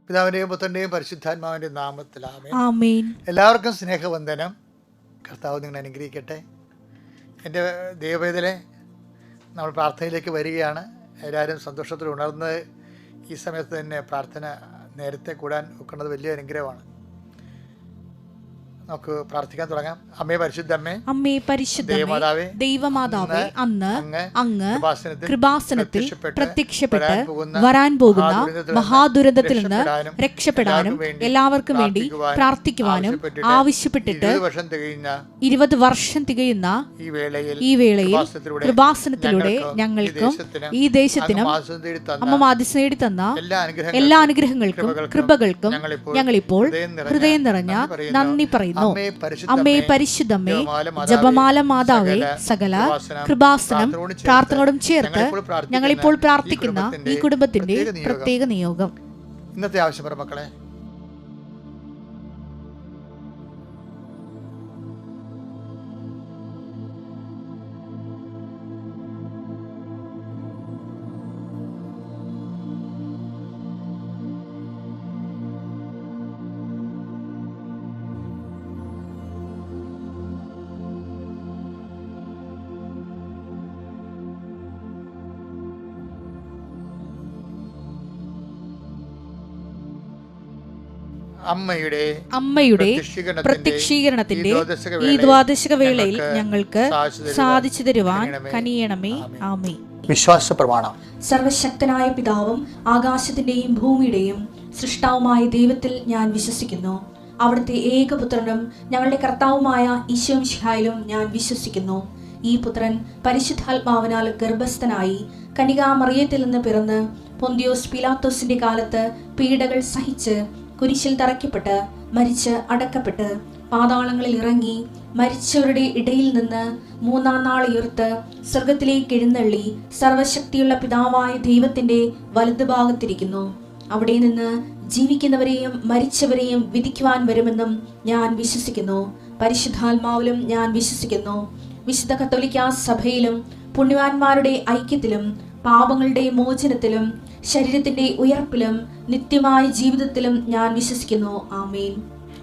പിതാവിൻ്റെയും പുത്രൻ്റെയും പരിശുദ്ധാത്മാവിൻ്റെ നാമത്തിൽ ആമേൻ. എല്ലാവർക്കും സ്നേഹവന്ദനം. കർത്താവ് നിങ്ങളെ അനുഗ്രഹിക്കട്ടെ. എൻ്റെ ദൈവവേദനെ നമ്മൾ പ്രാർത്ഥനയിലേക്ക് വരികയാണ്. എല്ലാവരും സന്തോഷത്തിൽ ഉണർന്ന് ഈ സമയത്ത് തന്നെ പ്രാർത്ഥന നേരത്തെ കൂടാൻ ഒക്കുന്നത് വലിയ അനുഗ്രഹമാണ്. നമുക്ക് പ്രാർത്ഥിക്കാൻ തുടങ്ങാം. അമ്മേ പരിശുദ്ധമ്മേ, അമ്മേ പരിശുദ്ധമേ, ദൈവമാതാവേ, അന്ന് അങ്ങ് കൃപാസനത്തിൽ പ്രത്യക്ഷപ്പെട്ട് വരാൻ പോകുന്ന മഹാദുരന്തത്തിൽ നിന്ന് രക്ഷപ്പെടാനും എല്ലാവർക്കും വേണ്ടി പ്രാർത്ഥിക്കുവാനും ആവശ്യപ്പെട്ടിട്ട് 20 വർഷം തികയുന്ന ഈ വേളയിൽ കൃപാസനത്തിലൂടെ ഞങ്ങൾക്കും ഈ ദേശത്തിനും അമ്മ ആദിസ് നേടി തന്ന എല്ലാ അനുഗ്രഹങ്ങൾക്കും കൃപകൾക്കും ഞങ്ങളിപ്പോൾ ഹൃദയം നിറഞ്ഞ നന്ദി പറയുന്നു. അമ്മേ പരിശുദ്ധമ്മേ, ജപമാല മാതാവേ, സകല കൃപാസനം പ്രാർത്ഥനയോടും ചേർത്ത് ഞങ്ങളിപ്പോൾ പ്രാർത്ഥിക്കുന്ന ഈ കുടുംബത്തിന്റെ പ്രത്യേക നിയോഗം. ഇന്നത്തെ ആവശ്യം പറ മക്കളെ. അമ്മയുടെ പ്രത്യക്ഷീകരണത്തിന്റെ ഈ ദ്വാദശക വേളയിൽ ഞങ്ങൾക്ക് സാധിച്ചു തരുവാൻ കനിയണമേ. ആമേൻ. വിശ്വാസ പ്രമാണം. സർവശക്തനായ പിതാവും ആകാശത്തിന്റെയും ഭൂമിയുടെയും സൃഷ്ടാവുമായ ദൈവത്തിൽ ഞാൻ വിശ്വസിക്കുന്നു. അവിടുത്തെ ഏകപുത്രനും ഞങ്ങളുടെ കർത്താവുമായ ഈശോ മിശിഹായിലും ഞാൻ വിശ്വസിക്കുന്നു. ഈ പുത്രൻ പരിശുദ്ധാത്മാവിനാൽ ഗർഭസ്ഥനായി കന്യകാമറിയത്തിൽ നിന്ന് പിറന്ന് പൊന്തിയോസ് പീലാത്തോസിന്റെ കാലത്ത് പീഡകൾ സഹിച്ച് കുരിശിൽ തറയ്ക്കപ്പെട്ട് മരിച്ച് അടക്കപ്പെട്ട് പാതാളങ്ങളിൽ ഇറങ്ങി മരിച്ചവരുടെ ഇടയിൽ നിന്ന് 3-ാം നാൾ ഉയർത്ത് സ്വർഗത്തിലേക്ക് എഴുന്നള്ളി സർവശക്തിയുള്ള പിതാവായ ദൈവത്തിന്റെ വലതുഭാഗത്തിരിക്കുന്നു. അവിടെ നിന്ന് ജീവിക്കുന്നവരെയും മരിച്ചവരെയും വിധിക്കുവാൻ വരുമെന്നും ഞാൻ വിശ്വസിക്കുന്നു. പരിശുദ്ധാത്മാവിലും ഞാൻ വിശ്വസിക്കുന്നു. വിശുദ്ധ കത്തോലിക്കാ സഭയിലും പുണ്യവാന്മാരുടെ ഐക്യത്തിലും പാപങ്ങളുടെ മോചനത്തിലും ശരീരത്തിന്റെ ഉയർപ്പിലും നിത്യമായ ജീവിതത്തിലും ഞാൻ വിശ്വസിക്കുന്നു. ആമേൻ.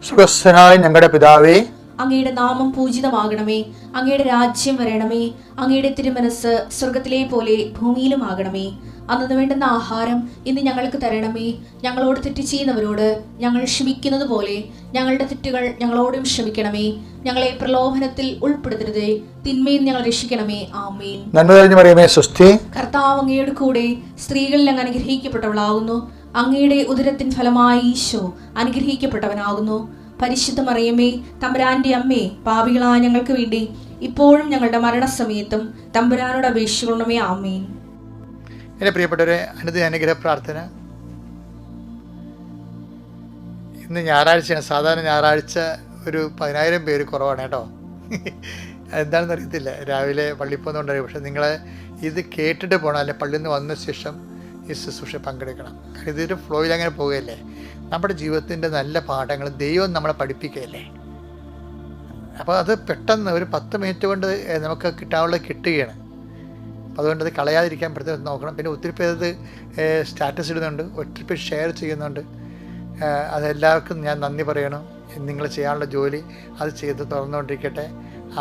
സ്വർഗ്ഗസ്ഥനായ ഞങ്ങളുടെ പിതാവേ, അങ്ങയുടെ നാമം പൂജിതമാകണമേ. അങ്ങയുടെ രാജ്യം വരണമേ. അങ്ങയുടെ തിരുമനസ് സ്വർഗത്തിലെ പോലെ ഭൂമിയിലും ആകണമേ. അന്നു വേണ്ടുന്ന ആഹാരം ഇന്ന് ഞങ്ങൾക്ക് തരണമേ. ഞങ്ങളോട് തെറ്റ് ചെയ്യുന്നവരോട് ഞങ്ങൾ ക്ഷമിക്കുന്നത് പോലെ ഞങ്ങളുടെ തെറ്റുകൾ ഞങ്ങളോടും ക്ഷമിക്കണമേ. ഞങ്ങളെ പ്രലോഭനത്തിൽ ഉൾപ്പെടുത്തരുതേ, തിന്മയിൽ ഞങ്ങൾ രക്ഷിക്കണമേ. ആമേൻ. കർത്താവ് അങ്ങയുടെ കൂടെ സ്ത്രീകളിൽ അങ്ങ് അനുഗ്രഹിക്കപ്പെട്ടവളാകുന്നു. അങ്ങയുടെ ഉദരത്തിൻ ഫലമായി ഈശോ അനുഗ്രഹിക്കപ്പെട്ടവനാകുന്നു. പരിശുദ്ധ മറിയമേ, തമ്പുരാന്റെ അമ്മേ, പാപികളായ ഞങ്ങൾക്ക് വേണ്ടി ഇപ്പോഴും ഞങ്ങളുടെ മരണസമയത്തും തമ്പുരാനോട് അപേക്ഷിക്കണമേ. ആമേൻ. എൻ്റെ പ്രിയപ്പെട്ടവരെ, അനുഗ്രഹ പ്രാർത്ഥന. ഇന്ന് ഞായറാഴ്ചയാണ്. സാധാരണ ഞായറാഴ്ച ഒരു 10,000 പേര് കുറവാണ് കേട്ടോ. എന്താണെന്ന് അറിയത്തില്ല, രാവിലെ പള്ളിയിൽ പോകുന്നുണ്ടായി. പക്ഷെ നിങ്ങൾ ഇത് കേട്ടിട്ട് പോകണം, അല്ലെ പള്ളിയിൽ നിന്ന് വന്ന ശേഷം ഈ ശുശ്രൂഷ പങ്കെടുക്കണം. കാരണം ഇതൊരു ഫ്ലോയിൽ അങ്ങനെ പോവുകയല്ലേ. നമ്മുടെ ജീവിതത്തിൻ്റെ നല്ല പാഠങ്ങൾ ദൈവം നമ്മളെ പഠിപ്പിക്കുകയല്ലേ. അപ്പോൾ അത് പെട്ടെന്ന് ഒരു 10 മിനിറ്റ് കൊണ്ട് നമുക്ക് കിട്ടാനുള്ളത് കിട്ടുകയാണ്. അപ്പോൾ അതുകൊണ്ട് അത് കളയാതിരിക്കാൻ പ്രത്യേകം നോക്കണം. പിന്നെ ഒത്തിരി പേരത് സ്റ്റാറ്റസ് ഇടുന്നുണ്ട്, ഒത്തിരി പേര് ഷെയർ ചെയ്യുന്നുണ്ട്. അതെല്ലാവർക്കും ഞാൻ നന്ദി പറയണം. നിങ്ങൾ ചെയ്യാനുള്ള ജോലി അത് ചെയ്ത് തുറന്നുകൊണ്ടിരിക്കട്ടെ.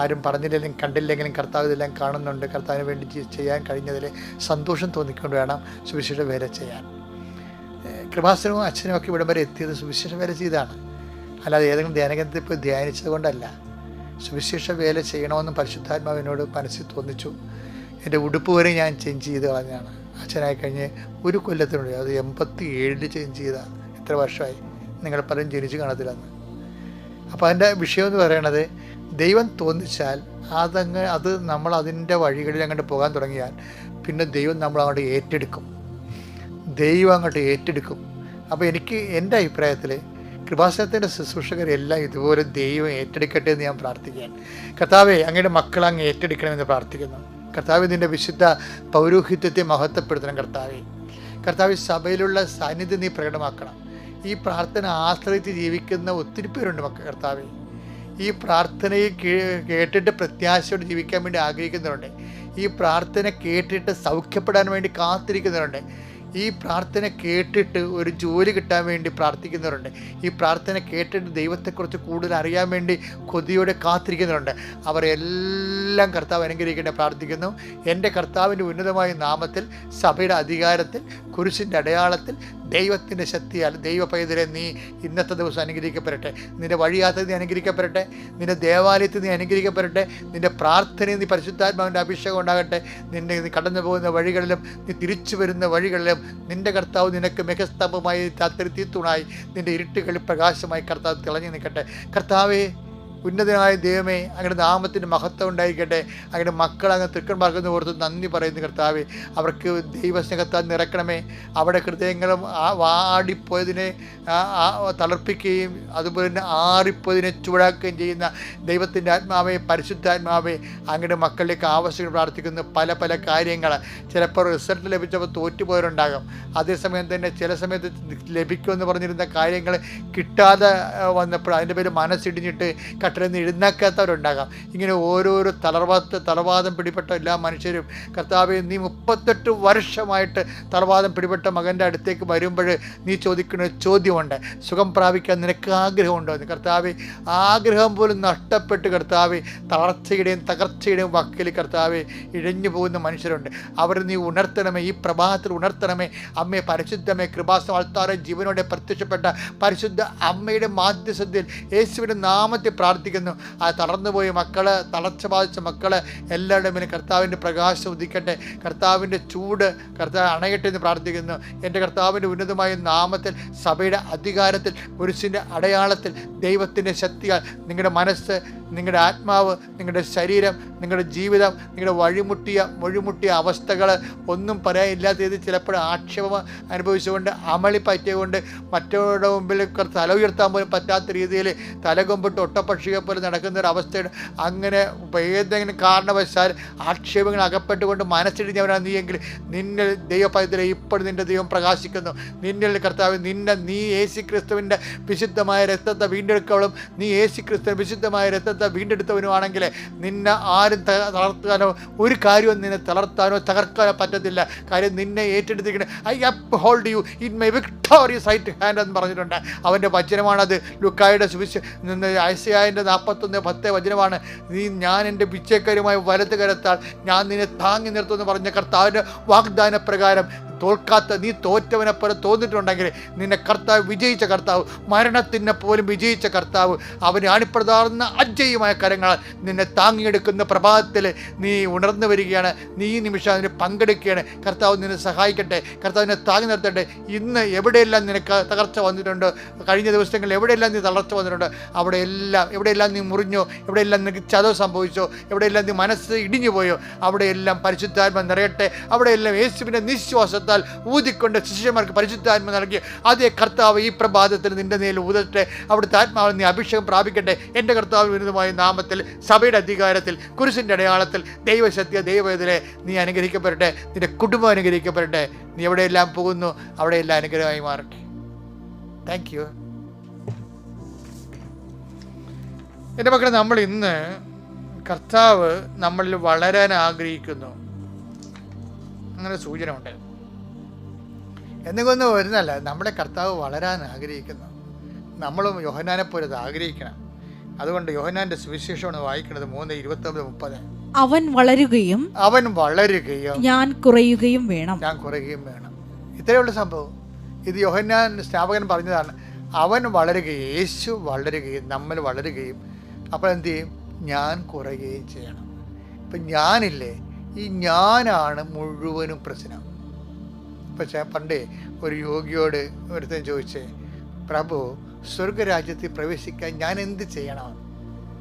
ആരും പറഞ്ഞില്ലെങ്കിലും കണ്ടില്ലെങ്കിലും കർത്താവ് ഇതെല്ലാം കാണുന്നുണ്ട്. കർത്താവിന് വേണ്ടി ചെയ്യാൻ കഴിഞ്ഞതിൽ സന്തോഷം തോന്നിക്കൊണ്ട് വേണം സുവിശേഷ വേല ചെയ്യാൻ. കൃപാസനവും അച്ഛനും ഒക്കെ ഇവിടം വരെ എത്തിയത് സുവിശേഷ വേല ചെയ്താണ്, അല്ലാതെ ഏതെങ്കിലും ധ്യാനകേന്ദ്രത്തിൽ പോയി ധ്യാനിച്ചത് കൊണ്ടല്ല. സുവിശേഷ വേല ചെയ്യണമെന്ന് പരിശുദ്ധാത്മാവിനോട് മനസ്സിൽ തോന്നിച്ചു. എൻ്റെ ഉടുപ്പ് വരെ ഞാൻ ചേഞ്ച് ചെയ്ത് കളഞ്ഞാണ്. അച്ഛനായി കഴിഞ്ഞ് 1 കൊല്ലത്തിനുള്ളിൽ, അത് 87 ചേഞ്ച് ചെയ്ത. എത്ര വർഷമായി, നിങ്ങൾ പലരും ജനിച്ച് കാണത്തില്ലെന്ന്. അപ്പോൾ അതിൻ്റെ വിഷയം എന്ന് പറയണത്, ദൈവം തോന്നിച്ചാൽ അത് നമ്മൾ അതിൻ്റെ വഴികളിൽ അങ്ങോട്ട് പോകാൻ തുടങ്ങിയാൽ പിന്നെ ദൈവം നമ്മളങ്ങോട്ട് ഏറ്റെടുക്കും. അപ്പോൾ എൻ്റെ അഭിപ്രായത്തിൽ കൃപാസനത്തിൻ്റെ ശുശ്രൂഷകരെല്ലാം ഇതുപോലെ ദൈവം ഏറ്റെടുക്കട്ടെ എന്ന് ഞാൻ പ്രാർത്ഥിക്കുകയാണ്. കർത്താവേ, അങ്ങയുടെ മക്കൾ അങ്ങ് ഏറ്റെടുക്കണമെന്ന് പ്രാർത്ഥിക്കുന്നു. കർത്താവ് നിൻ്റെ വിശുദ്ധ പൗരോഹിത്യത്തെ മഹത്വപ്പെടുത്തണം. കർത്താവ് സഭയിലുള്ള സാന്നിധ്യം നീ പ്രകടമാക്കണം. ഈ പ്രാർത്ഥന ആശ്രയിച്ച് ജീവിക്കുന്ന ഒത്തിരി പേരുണ്ട് കർത്താവേ. ഈ പ്രാർത്ഥനയെ കേട്ടിട്ട് പ്രത്യാശയോടെ ജീവിക്കാൻ വേണ്ടി ആഗ്രഹിക്കുന്നവരുണ്ട്. ഈ പ്രാർത്ഥന കേട്ടിട്ട് സൗഖ്യപ്പെടാൻ വേണ്ടി കാത്തിരിക്കുന്നവരുണ്ട്. ഈ പ്രാർത്ഥന കേട്ടിട്ട് ഒരു ജോലി കിട്ടാൻ വേണ്ടി പ്രാർത്ഥിക്കുന്നവരുണ്ട്. ഈ പ്രാർത്ഥന കേട്ടിട്ട് ദൈവത്തെക്കുറിച്ച് കൂടുതൽ അറിയാൻ വേണ്ടി കൊതിയോടെ കാത്തിരിക്കുന്നവരുണ്ട്. അവരെല്ലാം കർത്താവ് അനുഗ്രഹിക്കേണ്ടി പ്രാർത്ഥിക്കുന്നു. എൻ്റെ കർത്താവിൻ്റെ ഉന്നതമായ നാമത്തിൽ, സഭയുടെ അധികാരത്തിൽ, കുരിശിൻ്റെ അടയാളത്തിൽ, ദൈവത്തിൻ്റെ ശക്തിയാൽ ദൈവ പൈതലെ നീ ഇന്നത്തെ ദിവസം അനുഗ്രഹിക്കപ്പെടട്ടെ. നിൻ്റെ വഴിയാത്ര നീ അനുഗ്രഹിക്കപ്പെടട്ടെ. നിൻ്റെ ദേവാലയത്തിൽ നീ അനുഗ്രഹിക്കപ്പെടട്ടെ. നിൻ്റെ പ്രാർത്ഥനയിൽ നീ പരിശുദ്ധാത്മാവിൻ്റെ അഭിഷേകം ഉണ്ടാകട്ടെ. നീ കടന്നു പോകുന്ന വഴികളിലും നീ തിരിച്ചു വരുന്ന വഴികളിലും നിൻ്റെ കർത്താവ് നിനക്ക് മികസ്തംഭമായി തീർത്തുണായി നിൻ്റെ ഇരുട്ടുകളിൽ പ്രകാശമായി കർത്താവ് തിളങ്ങി നിൽക്കട്ടെ. കർത്താവേ, ഉന്നതനായ ദൈവമേ, അങ്ങയുടെ നാമത്തിൻ്റെ മഹത്വം ഉണ്ടായിരിക്കട്ടെ. അങ്ങയുടെ മക്കൾ അങ്ങ് തൃക്കൺമാർക്കെന്ന് ഓർത്ത് നന്ദി പറയുന്നു കർത്താവേ. അവർക്ക് ദൈവസ്നേഹത്താൽ നിറക്കണമേ. അവിടെ ഹൃദയങ്ങളും വാടിപ്പോയതിനെ തളർപ്പിക്കുകയും അതുപോലെ തന്നെ ആറിപ്പോയതിനെ ചൂടാക്കുകയും ചെയ്യുന്ന ദൈവത്തിൻ്റെ ആത്മാവേ, പരിശുദ്ധാത്മാവേ, അങ്ങയുടെ മക്കളിലേക്ക് ആവശ്യങ്ങൾ പ്രാർത്ഥിക്കുന്നു. പല പല കാര്യങ്ങൾ, ചിലപ്പോൾ റിസൾട്ട് ലഭിച്ചപ്പോൾ തോറ്റുപോയവരുണ്ടാകും. അതേസമയം തന്നെ ചില സമയത്ത് ലഭിക്കുമെന്ന് പറഞ്ഞിരുന്ന കാര്യങ്ങൾ കിട്ടാതെ വന്നപ്പോൾ അതിൻ്റെ പേര് മനസ്സിടിഞ്ഞിട്ട് കട്ടിലിൽ നിന്ന് എഴുന്നേക്കാത്തവരുണ്ടാകാം. ഇങ്ങനെ ഓരോരോ തളർവാദം പിടിപ്പെട്ട എല്ലാ മനുഷ്യരും കർത്താവെ, നീ 38 വർഷമായിട്ട് തളർവാദം പിടിപ്പെട്ട മകൻ്റെ അടുത്തേക്ക് വരുമ്പോൾ നീ ചോദിക്കുന്ന ചോദ്യമുണ്ട്, സുഖം പ്രാപിക്കാൻ നിനക്ക് ആഗ്രഹമുണ്ടോ എന്ന്. കർത്താവെ, ആഗ്രഹം പോലും നഷ്ടപ്പെട്ട് കർത്താവെ തളർച്ചയുടെയും തകർച്ചയുടെയും വക്കിൽ കർത്താവെ ഇഴഞ്ഞു പോകുന്ന മനുഷ്യരുണ്ട്. അവർ നീ ഉണർത്തണമേ, ഈ പ്രഭാതത്തിൽ ഉണർത്തണമേ. അമ്മയെ പരിശുദ്ധമേ, കൃപാസനം അൾത്താറെ ജീവനോടെ പ്രത്യക്ഷപ്പെട്ട പരിശുദ്ധ അമ്മയുടെ മാധ്യസ്ഥതയിൽ യേശുവിൻ്റെ നാമത്തിൽ പ്രാർത്ഥിക്കുന്നു. ആ തളർന്നുപോയ മക്കള്, തളർച്ച ബാധിച്ച മക്കള് എല്ലാവരുടെയും മേലെ കർത്താവിൻ്റെ പ്രകാശം ഉദിക്കട്ടെ. കർത്താവിൻ്റെ ചൂട് കർത്താവ് അണയട്ടെ എന്ന് പ്രാർത്ഥിക്കുന്നു. എൻ്റെ കർത്താവിൻ്റെ ഉന്നതമായ നാമത്തിൽ, സഭയുടെ അധികാരത്തിൽ, കുരിശിൻ്റെ അടയാളത്തിൽ, ദൈവത്തിൻ്റെ ശക്തിയാൽ നിങ്ങളുടെ മനസ്സ്, നിങ്ങളുടെ ആത്മാവ്, നിങ്ങളുടെ ശരീരം, നിങ്ങളുടെ ജീവിതം, നിങ്ങളുടെ മൊഴിമുട്ടിയ അവസ്ഥകൾ ഒന്നും പറയാനില്ലാത്ത രീതി ചിലപ്പോൾ ആക്ഷേപം അനുഭവിച്ചുകൊണ്ട് അമളി പറ്റിയതുകൊണ്ട് മറ്റവരുടെ മുമ്പിൽ തല ഉയർത്താൻ പോലും പറ്റാത്ത രീതിയിൽ തലകൊമ്പിട്ട് ഒട്ടപ്പക്ഷിയെ പോലെ നടക്കുന്ന ഒരു അവസ്ഥയാണ്. അങ്ങനെ ഏതെങ്കിലും കാരണവശാൽ ആക്ഷേപങ്ങൾ അകപ്പെട്ടുകൊണ്ട് മനസ്സിടിഞ്ഞവരാണ് നീയെങ്കിൽ നിന്നിൽ ദൈവപൈതലെ ഇപ്പോൾ നിൻ്റെ ദൈവം പ്രകാശിക്കുന്നു. നിന്നിൽ കർത്താവ് നീ യേശുക്രിസ്തുവിൻ്റെ വിശുദ്ധമായ രക്തത്തെ വീണ്ടെടുക്കവളും നീ യേശുക്രിസ്തുവിൻ്റെ വിശുദ്ധമായ രക്തത്തെ വീണ്ടെടുത്തവനുമാണെങ്കിൽ നിന്നെ ആരും തളർത്താനോ ഒരു കാര്യവും നിന്നെ തളർത്താനോ തകർക്കാനോ പറ്റത്തില്ല. കാര്യം നിന്നെ ഏറ്റെടുത്തിരിക്കുന്നത് I uphold you in my victorious right hand എന്ന് പറഞ്ഞിട്ടുണ്ട്. അവൻ്റെ വചനമാണത്. ലുക്കായുടെ ഐസയായിൻ്റെ 41:10 വചനമാണ്. ഞാൻ എൻ്റെ പിച്ചക്കാരുമായി വലത് കരത്താൽ ഞാൻ നിന്നെ താങ്ങി നിർത്തുമെന്ന് പറഞ്ഞ കർത്താവിൻ്റെ വാഗ്ദാന പ്രകാരം നീ തോറ്റവനെ പോലെ തോന്നിട്ടുണ്ടെങ്കിൽ നിന്നെ കർത്താവ് വിജയിച്ച കർത്താവ്, മരണത്തിനെ പോലും വിജയിച്ച കർത്താവ്, അവന് അണിപ്രതാർന്ന അജയ്യമായ കരങ്ങൾ നിന്നെ താങ്ങിയെടുക്കുന്ന പ്രഭാതത്തിൽ നീ ഉണർന്നു വരികയാണ്. നീ ഈ നിമിഷം അതിന് പങ്കെടുക്കുകയാണ്. കർത്താവ് നിന്നെ സഹായിക്കട്ടെ, കർത്താവിനെ താങ്ങി നിർത്തട്ടെ. ഇന്ന് എവിടെയെല്ലാം നിനക്ക് തകർച്ച വന്നിട്ടുണ്ട്, കഴിഞ്ഞ ദിവസങ്ങളിൽ എവിടെയെല്ലാം നീ തളർച്ച വന്നിട്ടുണ്ട്, എവിടെയെല്ലാം നീ മുറിഞ്ഞോ, എവിടെയെല്ലാം നിനക്ക് ചതവ് സംഭവിച്ചോ, എവിടെയെല്ലാം നീ മനസ്സ് ഇടിഞ്ഞു പോയോ, അവിടെയെല്ലാം പരിശുദ്ധാത്മ നിറയട്ടെ. അവിടെയെല്ലാം യേശുവിൻ്റെ നിശ്വാസത്താൽ ഊതിക്കൊണ്ട് ശിഷ്യന്മാർക്ക് പരിശുദ്ധാത്മ നൽകി അതേ കർത്താവ് ഈ പ്രഭാതത്തിൽ നിന്റെ നേരിൽ ഊതട്ടെ. അവിടുത്തെ ആത്മാവിൽ നീ അഭിഷേകം പ്രാപിക്കട്ടെ. എൻ്റെ കർത്താവ് വിരുദ്ധമായ നാമത്തിൽ, സഭയുടെ അധികാരത്തിൽ, കുരിശിൻ്റെ അടയാളത്തിൽ, ദൈവശക്തിയ ദൈവത്തിലെ നീ അനുഗ്രഹിക്കപ്പെടട്ടെ. നിന്റെ കുടുംബം അനുഗ്രഹിക്കപ്പെടട്ടെ. നീ എവിടെയെല്ലാം പോകുന്നു അവിടെയെല്ലാം അനുഗ്രഹമായി മാറട്ടെ. Thank you. എൻ്റെ മക്കളെ, നമ്മൾ ഇന്ന് കർത്താവ് നമ്മളിൽ വളരാൻ ആഗ്രഹിക്കുന്നു, അങ്ങനെ സൂചന ഉണ്ട്. എന്തെങ്കിലും വരുന്നല്ല, നമ്മുടെ കർത്താവ് വളരാൻ ആഗ്രഹിക്കുന്നു. നമ്മളും യോഹന്നാനെ പോലെ അത് ആഗ്രഹിക്കണം. അതുകൊണ്ട് യോഹന്നാന്റെ സുവിശേഷമാണ് വായിക്കുന്നത് 3:29-30. അവൻ വളരുകയും ഞാൻ കുറയുകയും വേണം. ഇത്രയുള്ള സംഭവം. ഇത് യോഹന്നാൻ സ്നാപകൻ പറഞ്ഞതാണ്. അവൻ വളരുകയും, യേശു വളരുകയും, നമ്മൾ വളരുകയും, അപ്പോൾ എന്ത് ചെയ്യും? ഞാൻ കുറയുകയും ചെയ്യണം. ഇപ്പം ഞാനില്ലേ, ഈ ഞാനാണ് മുഴുവനും പ്രശ്നം. പക്ഷേ പണ്ടേ ഒരു യോഗിയോട് ഒരുത്തൻ ചോദിച്ചേ, പ്രഭു സ്വർഗരാജ്യത്തിൽ പ്രവേശിക്കാൻ ഞാൻ എന്ത് ചെയ്യണം?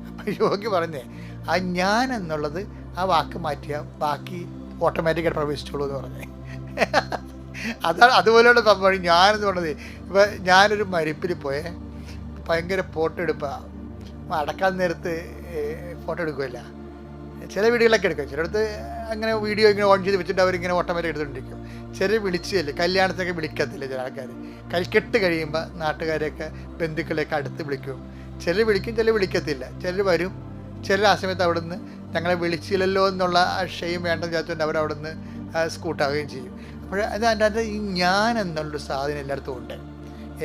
അപ്പം യോഗി പറഞ്ഞേ, ആ ഞാൻ എന്നുള്ളത് ആ വാക്ക് മാറ്റിയാൽ ബാക്കി ഓട്ടോമാറ്റിക്കായിട്ട് പ്രവേശിച്ചോളൂ എന്ന് പറഞ്ഞേ. അതാണ് അതുപോലെയുള്ള സംഭവം ഞാനെന്ന് പറഞ്ഞത്. ഇപ്പം ഞാനൊരു മരിപ്പിൽ പോയേ, ഭയങ്കര ഫോട്ടോ എടുപ്പാണ്. അടക്കാൻ നേരത്ത് ഫോട്ടോ എടുക്കുമല്ല, ചില വീഡിയോകളൊക്കെ എടുക്കും. ചിലടത്ത് അങ്ങനെ വീഡിയോ ഇങ്ങനെ ഓൺ ചെയ്ത് വെച്ചിട്ട് അവരിങ്ങനെ ഓട്ടോമാറ്റിക് എടുത്തുകൊണ്ടിരിക്കും. ചില വിളിച്ചല്ലേ, കല്യാണത്തൊക്കെ വിളിക്കത്തില്ല ചില ആൾക്കാർ. കെട്ട് കഴിയുമ്പോൾ നാട്ടുകാരെയൊക്കെ ബന്ധുക്കളെയൊക്കെ അടുത്ത് വിളിക്കും. ചിലർ വിളിക്കും, ചിലർ വിളിക്കത്തില്ല. ചിലർ വരും, ചിലർ ആ സമയത്ത് അവിടെ നിന്ന് ഞങ്ങളെ വിളിച്ചില്ലല്ലോ എന്നുള്ള ഷെയിം വേണ്ടെന്ന് വിചാരിച്ചുകൊണ്ട് അവരവിടെ നിന്ന് സ്കൂട്ടാവുകയും ചെയ്യും. അപ്പോൾ അതിൻ്റെ ഈ ഞാൻ എന്നുള്ളൊരു സാധനം എല്ലായിടത്തും ഉണ്ട്.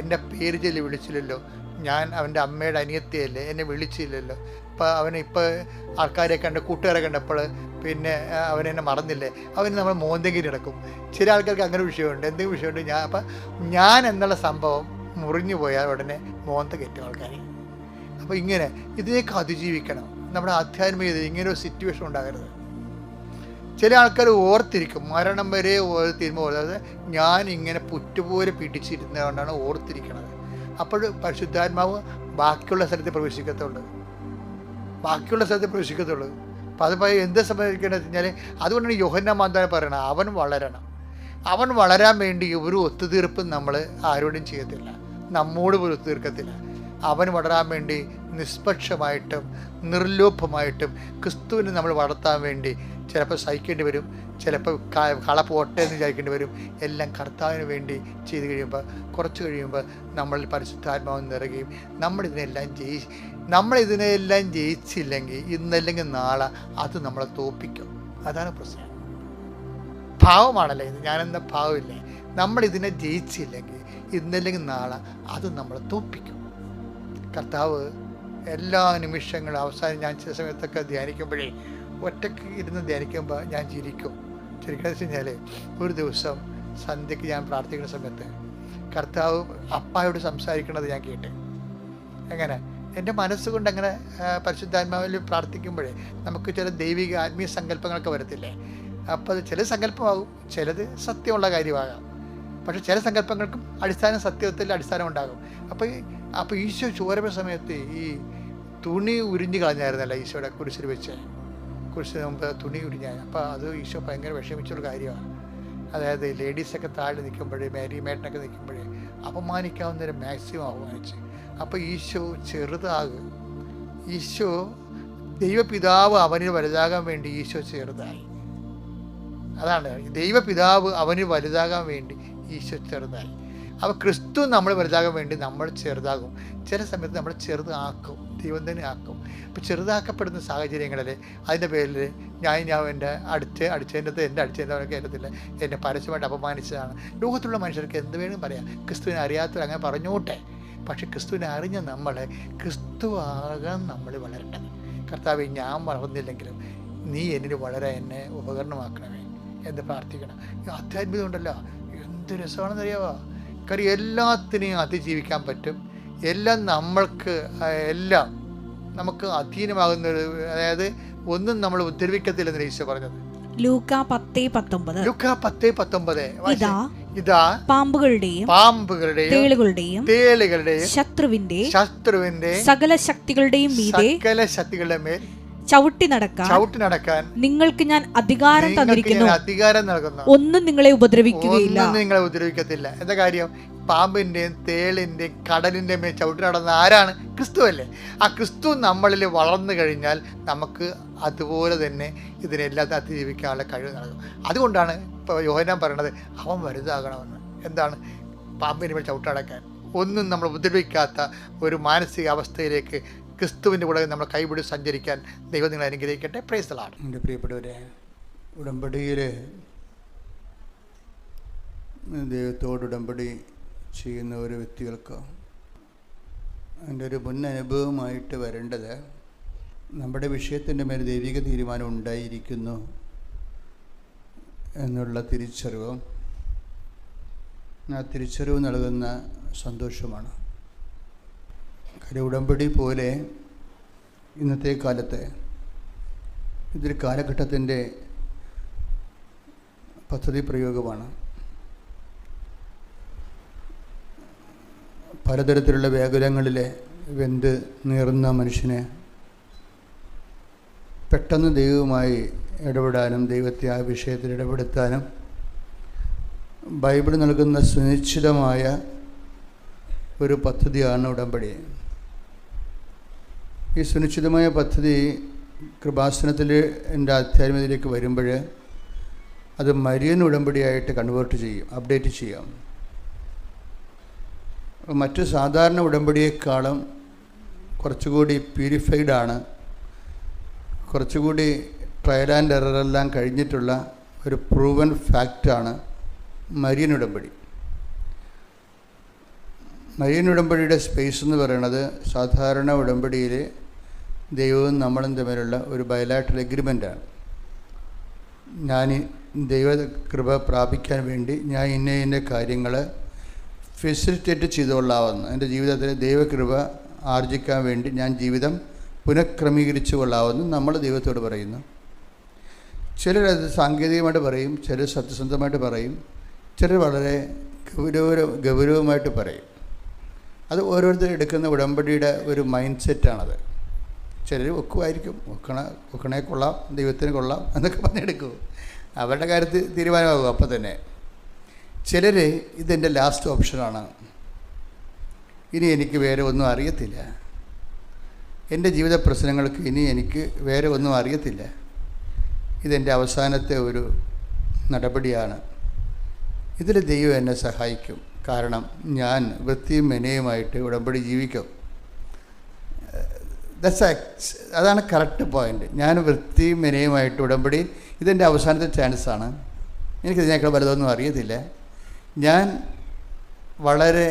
എൻ്റെ പേര് ചൊല്ലി വിളിച്ചില്ലല്ലോ, ഞാൻ അവൻ്റെ അമ്മയുടെ അനിയത്തിയല്ലേ, എന്നെ വിളിച്ചില്ലല്ലോ, ഇപ്പോൾ ആൾക്കാരെ കണ്ട് കൂട്ടുകാരെ കണ്ടപ്പോൾ പിന്നെ അവനെന്നെ മറന്നില്ലേ, അവന് നമ്മൾ മോന്തെങ്കിലും നടക്കും. ചില ആൾക്കാർക്ക് അങ്ങനെ വിഷയമുണ്ട്, എന്തെങ്കിലും വിഷയമുണ്ട്. അപ്പം ഞാൻ എന്നുള്ള സംഭവം മുറിഞ്ഞു പോയാൽ ഉടനെ മോന്ത കയറ്റും ആൾക്കാർ. അപ്പോൾ ഇങ്ങനെ ഇതിനേക്ക് അതിജീവിക്കണം. നമ്മുടെ ആധ്യാത്മികത ഇങ്ങനെ ഒരു സിറ്റുവേഷൻ ഉണ്ടാകരുത്. ചില ആൾക്കാർ ഓർത്തിരിക്കും, മരണം വരെ ഓർത്തിരുമ്പോൾ ഞാൻ ഇങ്ങനെ പുറ്റുപോലെ പിടിച്ചിരുന്നതുകൊണ്ടാണ് ഓർത്തിരിക്കണത്. അപ്പോൾ പരിശുദ്ധാത്മാവ് ബാക്കിയുള്ള സ്ഥലത്ത് പ്രവേശിക്കത്തുള്ളൂ. അപ്പം അതിപ്പോൾ എന്ത് സംഭവിക്കണമെന്ന് വെച്ച് കഴിഞ്ഞാൽ, അതുകൊണ്ടാണ് യോഹന്നാൻ മാതാവ് പറയണം, അവൻ വളരണം. അവൻ വളരാൻ വേണ്ടി ഒരു ഒത്തുതീർപ്പും നമ്മൾ ആരോടും ചെയ്യത്തില്ല, നമ്മോട് പോലും ഒത്തുതീർക്കത്തില്ല. അവൻ വളരാൻ വേണ്ടി നിഷ്പക്ഷമായിട്ടും നിർലോഭമായിട്ടും ക്രിസ്തുവിനെ നമ്മൾ വളർത്താൻ വേണ്ടി ചിലപ്പോൾ സഹിക്കേണ്ടി വരും, ചിലപ്പോൾ കള പോട്ടെ എന്ന് വിചാരിക്കേണ്ടി വരും. എല്ലാം കർത്താവിന് വേണ്ടി ചെയ്ത് കഴിയുമ്പോൾ കുറച്ച് കഴിയുമ്പോൾ നമ്മൾ പരിശുദ്ധാത്മാവ് നിറയുകയും നമ്മളിതിനെല്ലാം ജയിച്ചില്ലെങ്കിൽ ഇന്നല്ലെങ്കിൽ നാളെ അത് നമ്മളെ തോൽപ്പിക്കും. അതാണ് പ്രശ്നം. ഭാവമാണല്ലേ ഇത്, ഞാനെന്ന ഭാവമില്ലേ. നമ്മളിതിനെ ജയിച്ചില്ലെങ്കിൽ ഇന്നല്ലെങ്കിൽ നാളെ അത് നമ്മളെ തോൽപ്പിക്കും. കർത്താവ് എല്ലാ നിമിഷങ്ങളും അവസാനം ഞാൻ ചില സമയത്തൊക്കെ ധ്യാനിക്കുമ്പോഴേ ഒറ്റയ്ക്ക് ഇരുന്ന് ധ്യാനിക്കുമ്പോൾ ഞാൻ ചിരിക്കണമെന്ന് വെച്ച് കഴിഞ്ഞാൽ, ഒരു ദിവസം സന്ധ്യയ്ക്ക് ഞാൻ പ്രാർത്ഥിക്കുന്ന സമയത്ത് കർത്താവ് അപ്പായോട് സംസാരിക്കണത് ഞാൻ കേട്ട്. എങ്ങനെ എൻ്റെ മനസ്സുകൊണ്ട് അങ്ങനെ പരിശുദ്ധാത്മാവിൽ പ്രാർത്ഥിക്കുമ്പോഴേ നമുക്ക് ചില ദൈവിക ആത്മീയ സങ്കല്പങ്ങളൊക്കെ വരത്തില്ലേ. അപ്പോൾ അത് ചില സങ്കല്പമാകും, ചിലത് സത്യമുള്ള കാര്യമാകാം. പക്ഷേ ചില സങ്കല്പങ്ങൾക്കും സത്യത്തിൽ അടിസ്ഥാനം ഉണ്ടാകും. അപ്പോൾ ഈശോ ചോരപ്പ സമയത്ത് ഈ തുണി ഉരിഞ്ഞു കളഞ്ഞായിരുന്നല്ല ഈശോയുടെ കുരിശിന് മുമ്പ് തുണി ഉരിഞ്ഞാൽ. അപ്പോൾ അത് ഈശോ ഭയങ്കര വിഷമിച്ചൊരു കാര്യമാണ്. അതായത് ലേഡീസൊക്കെ താഴെ നിൽക്കുമ്പോഴേ, മേരി മേട്ടനൊക്കെ നിൽക്കുമ്പോഴേ അപമാനിക്കാവുന്നൊരു മാക്സിമം അപമാനിച്ച്. അപ്പോൾ ഈശോ ചെറുതാകും. ഈശോ ദൈവപിതാവ് അവന് വലുതാകാൻ വേണ്ടി ഈശോ ചെറുതായി. അതാണ് ദൈവപിതാവ് അവന് വലുതാകാൻ വേണ്ടി ഈശോ ചെറുതായി. അപ്പോൾ ക്രിസ്തു നമ്മൾ വലുതാകാൻ വേണ്ടി നമ്മൾ ചെറുതാകും. ചില സമയത്ത് നമ്മൾ ചെറുതാക്കും, ദൈവം തന്നെ ആക്കും. അപ്പോൾ ചെറുതാക്കപ്പെടുന്ന സാഹചര്യങ്ങളിൽ അതിൻ്റെ പേരിൽ ഞാൻ എൻ്റെ അടിച്ചതിൻ്റെതൊക്കെ അറിയത്തില്ല, എന്നെ പരസ്യമായിട്ട് അപമാനിച്ചതാണ്. ലോകത്തുള്ള മനുഷ്യർക്ക് എന്ത് വേണം പറയാം, ക്രിസ്തുവിനെ അറിയാത്തവർ അങ്ങനെ പറഞ്ഞോട്ടെ. പക്ഷെ ക്രിസ്തുവിനെ അറിഞ്ഞ നമ്മളെ ക്രിസ്തുവാകാൻ നമ്മൾ വളരേണ്ടത്. കർത്താവേ, ഞാൻ വളർന്നില്ലെങ്കിലും നീ എന്നിൽ വളരെ എന്നെ ഉപകരണമാക്കണമേ എന്ന് പ്രാർത്ഥിക്കണം. ഈ ആധ്യാത്മികത ഉണ്ടല്ലോ, എന്ത് രസമാണെന്നറിയാവോ. കാര്യം എല്ലാത്തിനെയും അതിജീവിക്കാൻ പറ്റും. എല്ലാം എല്ലാം നമുക്ക് അധീനമാകുന്നൊരു, അതായത് ഒന്നും നമ്മൾ ഉദ്ധരിക്കത്തില്ലെന്ന് ഈശോ പറഞ്ഞത്. ലൂക്കാ 10:19 ഇതാ പാമ്പുകളുടെയും തേളുകളുടെയും ശത്രുവിന്റെ സകല ശക്തികളുടെയും മേൽ ചവിട്ടി നടക്കാൻ നിങ്ങൾക്ക് ഞാൻ അധികാരം തന്നിരിക്കുന്നു. ഒന്നും നിങ്ങളെ ഉപദ്രവിക്കത്തില്ല. എന്താ കാര്യം? പാമ്പിൻ്റെയും തേളിൻ്റെയും കടലിൻ്റെയും മേൽ ചവിട്ടി നടന്ന ആരാണ്? ക്രിസ്തു അല്ലേ. ആ ക്രിസ്തു നമ്മളിൽ വളർന്നു കഴിഞ്ഞാൽ നമുക്ക് അതുപോലെ തന്നെ ഇതിനെല്ലാം അതിജീവിക്കാനുള്ള കഴിവ് നൽകും. അതുകൊണ്ടാണ് ഇപ്പോൾ യോഹന്നാൻ പറയണത് അവൻ വലുതാകണമെന്ന്. എന്താണ്? പാമ്പിൻ്റെ മേൽ ചവിട്ടടക്കാൻ, ഒന്നും നമ്മൾ ഉപദ്രവിക്കാത്ത ഒരു മാനസിക അവസ്ഥയിലേക്ക് ക്രിസ്തുവിൻ്റെ കൂടെ നമ്മൾ കൈപിടി സഞ്ചരിക്കാൻ ദൈവം നിങ്ങൾ അനുഗ്രഹിക്കട്ടെ. Price the Lord. എൻ്റെ പ്രിയപ്പെട്ടവരെ, ഉടമ്പടിയിൽ ദൈവത്തോട് ഉടമ്പടി ചെയ്യുന്ന ഒരു വ്യക്തികൾക്ക് എൻ്റെ ഒരു മുൻ അനുഭവമായിട്ട് വരേണ്ടത്, നമ്മുടെ വിഷയത്തിൻ്റെ മേൽ ദൈവിക തീരുമാനം ഉണ്ടായിരിക്കുന്നു എന്നുള്ള തിരിച്ചറിവും ആ തിരിച്ചറിവ് നൽകുന്ന സന്തോഷമാണ്. കാര്യം ഉടമ്പടി പോലെ ഇന്നത്തെ കാലത്ത് ഇതൊരു കാലഘട്ടത്തിൻ്റെ പദ്ധതി പ്രയോഗമാണ്. പലതരത്തിലുള്ള വ്യാകുലങ്ങളിൽ വെന്ത് നീറുന്ന മനുഷ്യനെ പെട്ടെന്ന് ദൈവവുമായി ഇടപെടാനും ദൈവത്തെ ആ വിഷയത്തിൽ ഇടപെടുത്താനും ബൈബിൾ നൽകുന്ന സുനിശ്ചിതമായ ഒരു പദ്ധതിയാണ് ഉടമ്പടി. ഈ സുനിശ്ചിതമായ പദ്ധതി കൃപാസനത്തിൽ എൻ്റെ ആധ്യാത്മികതയിലേക്ക് വരുമ്പോൾ അത് മരിയൻ ഉടമ്പടിയായിട്ട് അപ്ഡേറ്റ് ചെയ്യാം. മറ്റ് സാധാരണ ഉടമ്പടിയേക്കാളും കുറച്ചുകൂടി പ്യൂരിഫൈഡാണ്, കുറച്ചുകൂടി ട്രയൽ ആൻഡ് എററെല്ലാം കഴിഞ്ഞിട്ടുള്ള ഒരു പ്രൂവൻ ഫാക്റ്റാണ് മരിയൻ ഉടമ്പടി. മരിയൻ ഉടമ്പടിയുടെ സ്പേസ് എന്ന് പറയുന്നത് സാധാരണ ഉടമ്പടിയിൽ ദൈവവും നമ്മളും തമ്മിലുള്ള ഒരു ബയലാറ്ററൽ എഗ്രിമെൻ്റാണ്. ഞാൻ ദൈവ കൃപ പ്രാപിക്കാൻ വേണ്ടി ഞാൻ ഇന്ന കാര്യങ്ങൾ ഫെസിലിറ്റേറ്റ് ചെയ്തുകൊള്ളാവുന്ന എൻ്റെ ജീവിതത്തിൽ ദൈവകൃപ ആർജിക്കാൻ വേണ്ടി ഞാൻ ജീവിതം പുനഃക്രമീകരിച്ചു കൊള്ളാവുന്ന നമ്മൾ ദൈവത്തോട് പറയുന്നു. ചിലരത് സാങ്കേതികമായിട്ട് പറയും, ചിലർ സത്യസന്ധമായിട്ട് പറയും, ചിലർ വളരെ ഗൗരവമായിട്ട് പറയും. അത് ഓരോരുത്തർ എടുക്കുന്ന ഉടമ്പടിയുടെ ഒരു മൈൻഡ് സെറ്റാണത്. ചിലർ ഒക്കുമായിരിക്കും, ഒക്കണേ കൊള്ളാം, ദൈവത്തിന് കൊള്ളാം എന്നൊക്കെ പറഞ്ഞെടുക്കും. അവരുടെ കാര്യത്തിൽ തീരുമാനമാകും അപ്പം തന്നെ. ചിലർ ഇതെൻ്റെ ലാസ്റ്റ് ഓപ്ഷനാണ്, ഇനി എനിക്ക് വേറെ ഒന്നും അറിയത്തില്ല, എൻ്റെ ജീവിത പ്രശ്നങ്ങൾക്ക് ഇനി എനിക്ക് വേറെ ഒന്നും അറിയത്തില്ല, ഇതെൻ്റെ അവസാനത്തെ ഒരു നടപടിയാണ്, ഇതിൽ ദൈവം എന്നെ സഹായിക്കും, കാരണം ഞാൻ വൃത്തിയും മെനയുമായിട്ട് ഉടമ്പടി ജീവിക്കും. അതാണ് കറക്റ്റ് പോയിൻ്റ്. ഞാൻ വൃത്തിയും മെനയുമായിട്ട് ഉടമ്പടി, ഇതെൻ്റെ അവസാനത്തെ ചാൻസാണ്, എനിക്കിതിനേക്കാൾ വലുതൊന്നും അറിയത്തില്ല, ഞാൻ വളരെ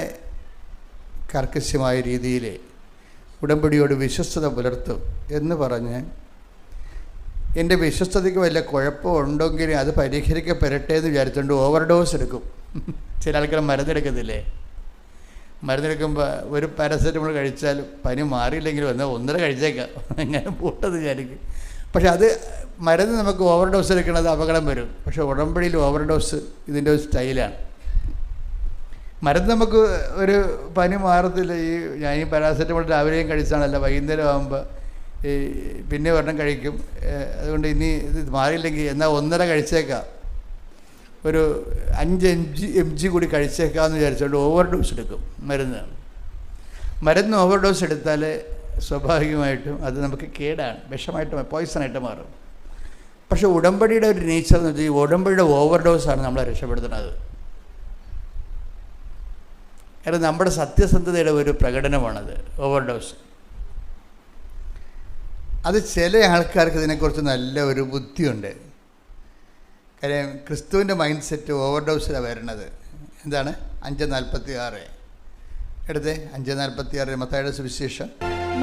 കർക്കശമായ രീതിയിൽ ഉടമ്പടിയോട് വിശ്വസ്തത പുലർത്തും എന്ന് പറഞ്ഞ് എൻ്റെ വിശ്വസ്തതയ്ക്ക് വല്ല കുഴപ്പമുണ്ടെങ്കിൽ അത് പരിഹരിക്കപ്പെടട്ടെ എന്ന് വിചാരിച്ചുകൊണ്ട് ഓവർഡോസ് എടുക്കും. ചില ആൾക്കാർ മരുന്നെടുക്കത്തില്ലേ, മരുന്നെടുക്കുമ്പോൾ ഒരു പാരസെറ്റമോൾ കഴിച്ചാൽ പനി മാറിയില്ലെങ്കിൽ വന്നാൽ 1.5 കഴിച്ചേക്കാം, അങ്ങനെ പൂട്ടത് വിചാരിക്കും. പക്ഷെ അത് മരുന്ന് നമുക്ക് ഓവർഡോസ് എടുക്കുന്നത് അപകടം വരും. പക്ഷെ ഉടമ്പടിയിൽ ഓവർഡോസ് ഇതിൻ്റെ ഒരു സ്റ്റൈലാണ്. മരുന്ന് നമുക്ക് ഒരു പനി മാറത്തില്ല. ഞാൻ ഈ പാരാസെറ്റമോൾ രാവിലെയും കഴിച്ചാണല്ലോ, വൈകുന്നേരം ആകുമ്പോൾ പിന്നെ ഒരെണ്ണം കഴിക്കും. അതുകൊണ്ട് ഇനി ഇത് മാറിയില്ലെങ്കിൽ എന്നാൽ 1.5 കഴിച്ചേക്കാം, ഒരു 5 mg കൂടി കഴിച്ചേക്കാമെന്ന് വിചാരിച്ചുകൊണ്ട് ഓവർഡോസ് എടുക്കും മരുന്ന് ഓവർഡോസ് എടുത്താൽ സ്വാഭാവികമായിട്ടും അത് നമുക്ക് കേടാണ്, വിഷമായിട്ട് പോയ്സണായിട്ട് മാറും. പക്ഷേ ഉടമ്പടിയുടെ ഒരു നേച്ചർ എന്ന് വെച്ചാൽ ഈ ഉടമ്പടിയുടെ ഓവർഡോസാണ് നമ്മളെ രക്ഷപ്പെടുത്തുന്നത്. കാരണം നമ്മുടെ സത്യസന്ധതയുടെ ഒരു പ്രകടനമാണത് ഓവർഡോസ്. അത് ചില ആൾക്കാർക്ക് ഇതിനെക്കുറിച്ച് നല്ല ഒരു ബുദ്ധിയുണ്ട്. കാര്യം ക്രിസ്തുവിൻ്റെ മൈൻഡ് സെറ്റ് ഓവർഡോസിലാണ് വരുന്നത്. എന്താണ്? 5:46 എടുത്തേ. 5:46 മത്തായിയുടെ സുവിശേഷം.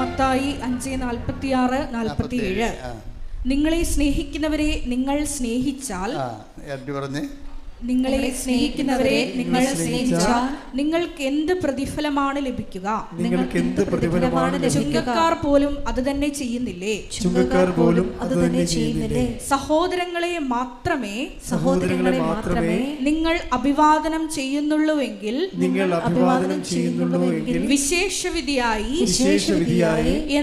മത്തായി 5:46-47. നിങ്ങളെ സ്നേഹിക്കുന്നവരെ നിങ്ങൾ സ്നേഹിച്ചാൽ, പറഞ്ഞേ, നിങ്ങളെ സ്നേഹിക്കുന്നവരെ നിങ്ങൾ സ്നേഹിച്ചാൽ നിങ്ങൾക്ക് എന്ത് പ്രതിഫലമാണ് ലഭിക്കുക? നിങ്ങൾക്ക് എന്ത് പ്രതിഫലമാണ് ലഭിക്കുക? ചുങ്കക്കാർ പോലും അത് തന്നെ ചെയ്യുന്നില്ലേ? ചുങ്കക്കാർ പോലും അത് തന്നെ ചെയ്യുന്നില്ലേ? സഹോദരങ്ങളെ മാത്രമേ നിങ്ങൾ അഭിവാദനം ചെയ്യുന്നുള്ളൂവെങ്കിൽ വിശേഷവിധിയായി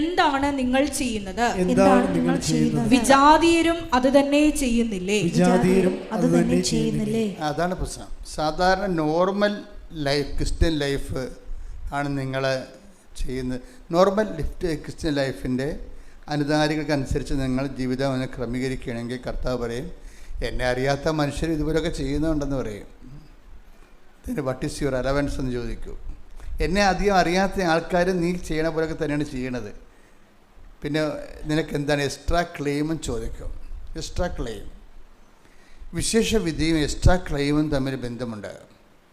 എന്താണ് നിങ്ങൾ ചെയ്യുന്നത്? വിജാതീയരും അത് തന്നെ ചെയ്യുന്നില്ലേ? അതാണ് പ്രശ്നം. സാധാരണ നോർമൽ ലൈഫ്, ക്രിസ്ത്യൻ ലൈഫ് ആണ് നിങ്ങൾ ചെയ്യുന്നത്. നോർമൽ ക്രിസ്ത്യൻ ലൈഫിൻ്റെ അനുധാരികൾക്കനുസരിച്ച് നിങ്ങൾ ജീവിതം ഒന്ന് ക്രമീകരിക്കുകയാണെങ്കിൽ കർത്താവ് പറയും, എന്നെ അറിയാത്ത മനുഷ്യർ ഇതുപോലെയൊക്കെ ചെയ്യുന്നുണ്ടെന്ന് പറയും. ഇതിന് വാട്ട് ഈസ് യുവർ അലവൻസ് എന്ന് ചോദിക്കൂ. എന്നെ അധികം അറിയാത്ത ആൾക്കാർ നീ ചെയ്യണ പോലെയൊക്കെ തന്നെയാണ് ചെയ്യണത്, പിന്നെ നിനക്ക് എന്താണ് എക്സ്ട്രാ ക്ലെയിമും ചോദിക്കും. എക്സ്ട്രാ ക്ലെയിം, വിശേഷവിധിയും എക്സ്ട്രാ ക്ലെയിമും തമ്മിൽ ബന്ധമുണ്ട്.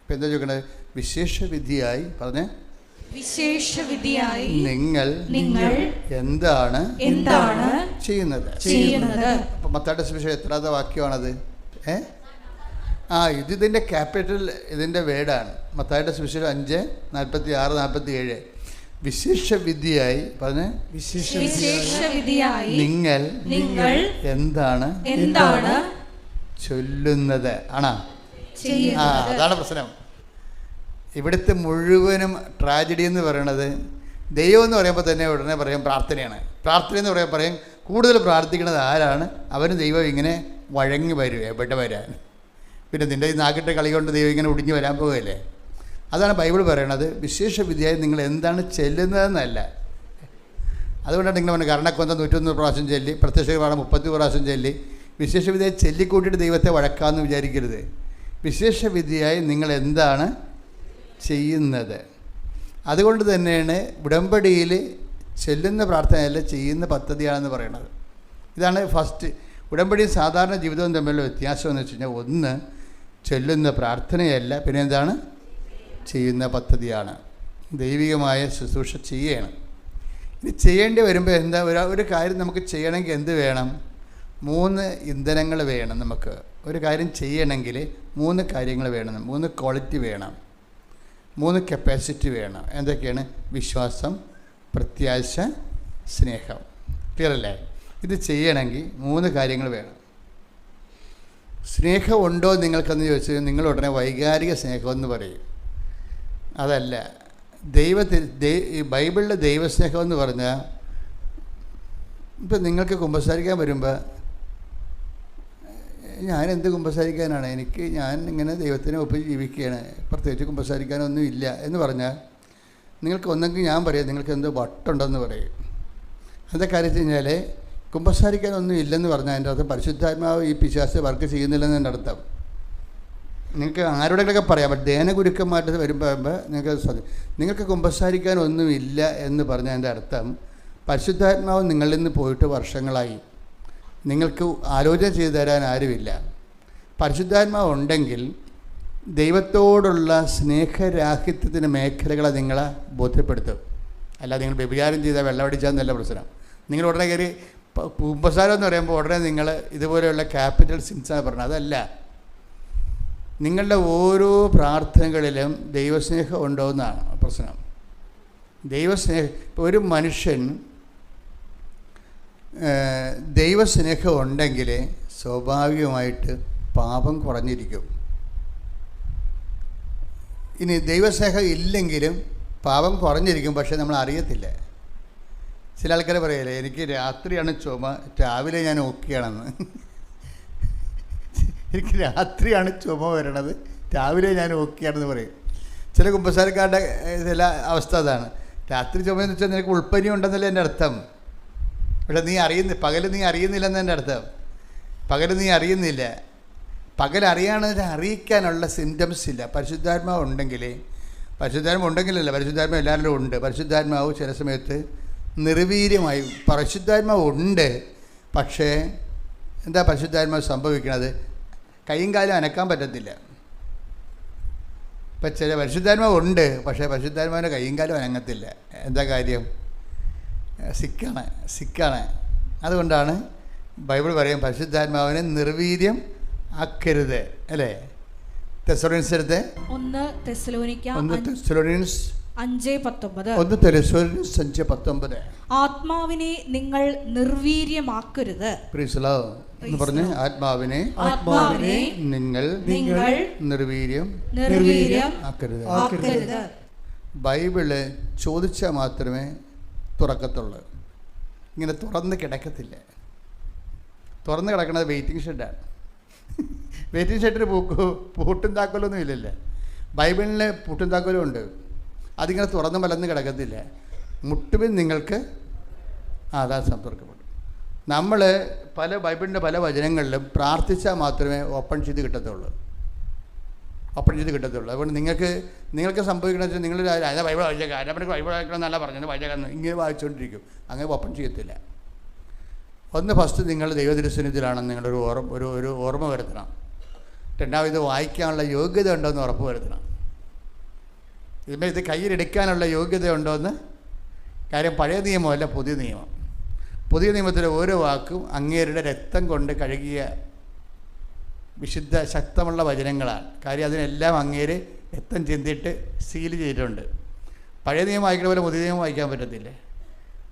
ഇപ്പം എന്താ ചോദിക്കണത്? വിശേഷവിധിയായി പറഞ്ഞേ, വിശേഷവിധിയായി നിങ്ങൾ എന്താണ് ചെയ്യുന്നത്? അപ്പം മത്തായിയുടെ സുവിശേഷം എത്രാമത്തെ വാക്യമാണത്? ഇതിൻ്റെ ക്യാപിറ്റൽ, ഇതിൻ്റെ വേർഡാണ്. മത്തായിയുടെ സുവിശേഷം 5:46-47. വിശേഷവിധിയായി പറഞ്ഞേ, വിശേഷവിധിയായി നിങ്ങൾ എന്താണ് ചൊല്ലുന്നത് ആണോ? അതാണ് പ്രശ്നം. ഇവിടുത്തെ മുഴുവനും ട്രാജഡി എന്ന് പറയണത്, ദൈവം എന്ന് പറയുമ്പോൾ തന്നെ ഉടനെ പറയും പ്രാർത്ഥനയാണ്. പ്രാർത്ഥന എന്ന് പറയുമ്പോൾ പറയും കൂടുതൽ പ്രാർത്ഥിക്കുന്നത് ആരാണ്? അവന് ദൈവം ഇങ്ങനെ വഴങ്ങി വരും, എവിടെ വരാൻ. പിന്നെ നിൻ്റെ ഈ നാക്കിട്ട കളി കൊണ്ട് ദൈവം ഇങ്ങനെ ഒടിഞ്ഞു വരാൻ പോകുകയല്ലേ. അതാണ് ബൈബിൾ പറയണത്. വിശേഷവിധിയായി നിങ്ങൾ എന്താണ് ചെല്ലുന്നതെന്നല്ല. അതുകൊണ്ടാണ് നിങ്ങൾ പറഞ്ഞത് കർണക്കൊന്ത 101 പ്രാവശ്യം ചൊല്ലി, പ്രത്യക്ഷപാഠം 30 പ്രാവശ്യം ചൊല്ലി, വിശേഷവിധിയായി ചൊല്ലിക്കൂട്ടിയിട്ട് ദൈവത്തെ വഴക്കാമെന്ന് വിചാരിക്കരുത്. വിശേഷവിധിയായി നിങ്ങൾ എന്താണ് ചെയ്യുന്നത്? അതുകൊണ്ട് തന്നെയാണ് ഉടമ്പടിയിൽ ചെല്ലുന്ന പ്രാർത്ഥനയല്ല, ചെയ്യുന്ന പദ്ധതിയാണെന്ന് പറയുന്നത്. ഇതാണ് ഫസ്റ്റ്. ഉടമ്പടിയും സാധാരണ ജീവിതവും തമ്മിലുള്ള വ്യത്യാസം എന്ന് വെച്ച് കഴിഞ്ഞാൽ, ഒന്ന് ചൊല്ലുന്ന പ്രാർത്ഥനയല്ല, പിന്നെ എന്താണ്? ചെയ്യുന്ന പദ്ധതിയാണ്. ദൈവികമായ ശുശ്രൂഷ ചെയ്യണം. ഇനി ചെയ്യേണ്ടി വരുമ്പോൾ എന്താ, ഒരു കാര്യം നമുക്ക് ചെയ്യണമെങ്കിൽ എന്ത് വേണം? 3 ഇന്ധനങ്ങൾ വേണം. നമുക്ക് ഒരു കാര്യം ചെയ്യണമെങ്കിൽ 3 കാര്യങ്ങൾ വേണം, 3 ക്വാളിറ്റി വേണം, 3 കപ്പാസിറ്റി വേണം. എന്തൊക്കെയാണ്? വിശ്വാസം, പ്രത്യാശ, സ്നേഹം. ക്ലിയർ അല്ലേ? ഇത് ചെയ്യണമെങ്കിൽ 3 കാര്യങ്ങൾ വേണം. സ്നേഹം ഉണ്ടോ നിങ്ങൾക്കെന്ന് ചോദിച്ചാൽ നിങ്ങൾ ഉടനെ വൈകാരിക സ്നേഹമെന്ന് പറയും. അതല്ല. ബൈബിളിലെ ദൈവസ്നേഹം എന്ന് പറഞ്ഞാൽ, ഇപ്പം നിങ്ങൾക്ക് കുമ്പസാരിക്കാൻ വരുമ്പോൾ ഞാനെന്ത് കുമ്പസാരിക്കാനാണ്, ഞാൻ ഇങ്ങനെ ദൈവത്തിനെ ഒപ്പം ജീവിക്കുകയാണ്, പ്രത്യേകിച്ച് കുമ്പസാരിക്കാനൊന്നും ഇല്ല എന്ന് പറഞ്ഞാൽ നിങ്ങൾക്ക് ഒന്നെങ്കിൽ ഞാൻ പറയാം നിങ്ങൾക്ക് എന്തോ വട്ടുണ്ടെന്ന് പറയും. എന്താ കാര്യം വെച്ച് കഴിഞ്ഞാൽ കുമ്പസാരിക്കാനൊന്നും ഇല്ലെന്ന് പറഞ്ഞാൽ അതിൻ്റെ അർത്ഥം പരിശുദ്ധാത്മാവ് ഈ പിശാച് വർക്ക് ചെയ്യുന്നില്ലെന്ന് എൻ്റെ അർത്ഥം. നിങ്ങൾക്ക് ആരോടെങ്കിലൊക്കെ പറയാം, ബട്ട് ധ്യാനഗുരുക്കന്മാരുടെ വരുമ്പോൾ നിങ്ങൾക്ക് കുമ്പസാരിക്കാനൊന്നുമില്ല എന്ന് പറഞ്ഞാൽ എൻ്റെ അർത്ഥം പരിശുദ്ധാത്മാവ് നിങ്ങളിൽ നിന്ന് പോയിട്ട് വർഷങ്ങളായി, നിങ്ങൾക്ക് ആലോചന ചെയ്തു തരാൻ ആരുമില്ല. പരിശുദ്ധാത്മാവ് ഉണ്ടെങ്കിൽ ദൈവത്തോടുള്ള സ്നേഹരാഹിത്യത്തിൻ്റെ മേഖലകളെ നിങ്ങളെ ബോധ്യപ്പെടുത്തും. അല്ലാതെ നിങ്ങൾ വ്യഭിചാരം ചെയ്താൽ വെള്ളമടിച്ചാന്നല്ല പ്രശ്നം. നിങ്ങൾ ഉടനെ കയറി കുമ്പസാരം എന്ന് പറയുമ്പോൾ ഉടനെ നിങ്ങൾ ഇതുപോലെയുള്ള ക്യാപിറ്റൽ സിൻസാണ് പറഞ്ഞത്. അതല്ല. നിങ്ങളുടെ ഓരോ പ്രാർത്ഥനകളിലും ദൈവസ്നേഹം ഉണ്ടോ എന്നാണ് പ്രശ്നം. ദൈവസ്നേഹം, ഇപ്പോൾ ഒരു മനുഷ്യൻ ദൈവസ്നേഹം ഉണ്ടെങ്കിൽ സ്വാഭാവികമായിട്ട് പാപം കുറഞ്ഞിരിക്കും. ഇനി ദൈവസ്നേഹം ഇല്ലെങ്കിലും പാപം കുറഞ്ഞിരിക്കും, പക്ഷേ നമ്മൾ അറിയത്തില്ല. ചില ആൾക്കാർ പറയല്ലേ, എനിക്ക് രാത്രിയാണ് ചുമ, രാവിലെ ഞാൻ ഓക്കെയാണെന്ന്. എനിക്ക് രാത്രിയാണ് ചുമ വരണത്, രാവിലെ ഞാൻ ഓക്കെയാണെന്ന് പറയും. ചില കുമ്പസാരക്കാരുടെ ചില അവസ്ഥ അതാണ്. രാത്രി ചുമയെന്ന് വെച്ചാൽ നിനക്ക് ഉൾപ്പനി ഉണ്ടെന്നല്ലേ എൻ്റെ അർത്ഥം. പക്ഷെ പകൽ നീ അറിയുന്നില്ലെന്ന് എൻ്റെ അർത്ഥം. പകൽ നീ അറിയുന്നില്ല. പകൽ അറിയിക്കാനുള്ള സിംറ്റംസ് ഇല്ല. പരിശുദ്ധാത്മാവ് ഉണ്ടെങ്കിലല്ല, പരിശുദ്ധാത്മാവ് എല്ലാവരിലും ഉണ്ട്. പരിശുദ്ധാത്മാവ് ചില സമയത്ത് നിർവീര്യമായി, പരിശുദ്ധാത്മാവ് ഉണ്ട്, പക്ഷേ എന്താ പരിശുദ്ധാത്മാവ് സംഭവിക്കണത്? കൈയും കാലും അനക്കാൻ പറ്റത്തില്ല. ഇപ്പം ചില പരിശുദ്ധാത്മാവ് ഉണ്ട്, പക്ഷേ പരിശുദ്ധാത്മാവിൻ്റെ കൈയും കാലും അനങ്ങത്തില്ല. എന്താ കാര്യം? സിക്കാണ്. അതുകൊണ്ടാണ് ബൈബിൾ പറയും പരിശുദ്ധാത്മാവിനെ നിർവീര്യം ആക്കരുത്, അല്ലേ? തെസ്സലോനിയൻസ് 5:19 ആത്മാവിനെ നിങ്ങൾ നിർവീര്യമാക്കരുത്. എന്ന് പറഞ്ഞ് ആത്മാവിനെ നിങ്ങൾ നിർവീര്യം ആക്കരുത്. ബൈബിള് ചോദിച്ചാൽ മാത്രമേ തുറക്കത്തുള്ളൂ. ഇങ്ങനെ തുറന്ന് കിടക്കത്തില്ല. തുറന്ന് കിടക്കുന്നത് വെയിറ്റിംഗ് ഷെഡാണ്. വെയിറ്റിംഗ് ഷെഡിന് പൂട്ടും താക്കോലൊന്നും ഇല്ലല്ലോ. ബൈബിളിൽ പൂട്ടും താക്കോലും ഉണ്ട്. അതിങ്ങനെ തുറന്ന് മലന്ന് കിടക്കത്തില്ല. മുട്ടുവിൽ നിങ്ങൾക്ക് ആകാശം തുറക്കപ്പെടും. നമ്മൾ ബൈബിളിൻ്റെ പല വചനങ്ങളിലും പ്രാർത്ഥിച്ചാൽ മാത്രമേ ഓപ്പൺ ചെയ്ത് കിട്ടത്തുള്ളൂ. അതുകൊണ്ട് നിങ്ങൾക്ക് സംഭവിക്കണമെന്ന് വെച്ചാൽ നിങ്ങൾ ബൈബിൾ വായിച്ചേക്കാം, ബൈബിൾ വായിക്കണമെന്നല്ല പറഞ്ഞത്, വായിച്ചേക്കാന്ന് ഇങ്ങനെ വായിച്ചുകൊണ്ടിരിക്കും. അങ്ങനെ ഓപ്പൺ ചെയ്യത്തില്ല. ഫസ്റ്റ് നിങ്ങൾ ദൈവദൃശ്യത്തിലാണെന്ന് നിങ്ങളൊരു ഒരു ഓർമ്മ വരുത്തണം. രണ്ടാമത് ഇത് വായിക്കാനുള്ള യോഗ്യത ഉണ്ടോയെന്ന് ഉറപ്പ് വരുത്തണം. ഇത് കയ്യിലെടുക്കാനുള്ള യോഗ്യത ഉണ്ടോയെന്ന്. കാര്യം പഴയ നിയമമല്ല, പുതിയ നിയമം. പുതിയ നിയമത്തിലെ ഓരോ വാക്കും അങ്ങേരുടെ രക്തം കൊണ്ട് കഴുകിയ വിശുദ്ധ ശക്തമുള്ള വചനങ്ങളാണ്. കാര്യം അതിനെല്ലാം അങ്ങേര് രക്തം ചിന്തിയിട്ട് സീൽ ചെയ്തിട്ടുണ്ട്. പഴയ നിയമം വായിക്കുന്ന പോലെ പുതിയ നിയമം വായിക്കാൻ പറ്റത്തില്ല.